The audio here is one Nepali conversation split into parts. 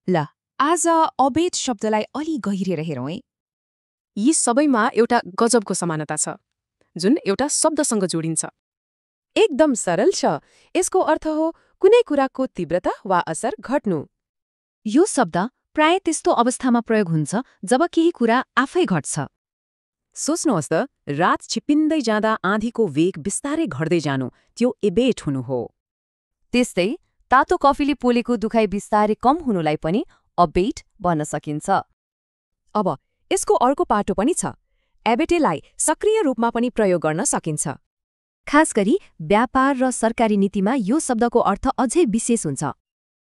ल आज अवैध शब्दलाई अलि गहिरेर हेरौँ है। यी सबैमा एउटा गजबको समानता छ जुन एउटा शब्दसँग जोडिन्छ। एकदम सरल छ। यसको अर्थ हो कुनै कुराको तीव्रता वा असर घट्नु। यो शब्द प्राय त्यस्तो अवस्थामा प्रयोग हुन्छ जब केही कुरा आफै घट्छ। सोच्नुहोस् त, रात छिप्पिँदै जाँदा आँधीको वेग बिस्तारै घट्दै जानु, त्यो एबेट हुनु हो। त्यस्तै तातो कफीले पोलेको दुखाइ बिस्तारै कम हुनुलाई पनि अबेट भन्न सकिन्छ। अब यसको अर्को पाटो पनि छ। एबेटेलाई सक्रिय रूपमा पनि प्रयोग गर्न सकिन्छ। खास गरी व्यापार र सरकारी नीतिमा यो शब्दको अर्थ अझै विशेष हुन्छ।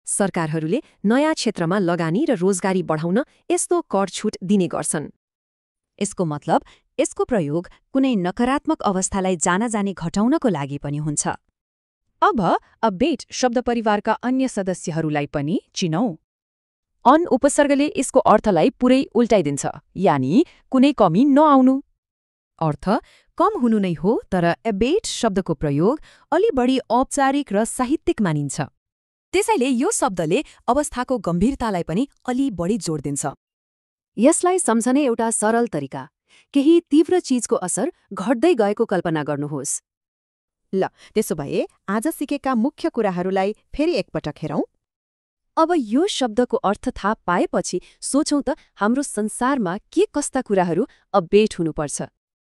सरकारहरूले नयाँ क्षेत्रमा लगानी र रोजगारी बढाउन यस्तो कर छुट दिने गर्छन्। यसको मतलब यसको प्रयोग कुनै नकारात्मक अवस्थालाई जानी घटाउनको लागि पनि हुन्छ। अब अबेट शब्द परिवारका अन्य सदस्यहरूलाई पनि चिनौं। अन उपसर्गले यसको अर्थलाई पुरै उल्टाइदिन्छ, यानि कुनै कमी नआउनु। अर्थ कम हुनु नै हो, तर एबेट शब्दको प्रयोग अलि बढी औपचारिक र साहित्यिक मानिन्छ। त्यसैले यो शब्दले अवस्थाको गम्भीरतालाई पनि अलि बढी जोड दिन्छ। यसलाई सम्झने एउटा सरल तरिका, केही तीव्र चीजको असर घट्दै गएको कल्पना गर्नुहोस्। ल त्यसो भए आज सिकेका मुख्य कुराहरूलाई फेरि एकपटक हेरौं। अब यो शब्दको अर्थ थाहा पाएपछि सोचौं त हाम्रो संसारमा के कस्ता कुराहरू अबेट हुनुपर्छ।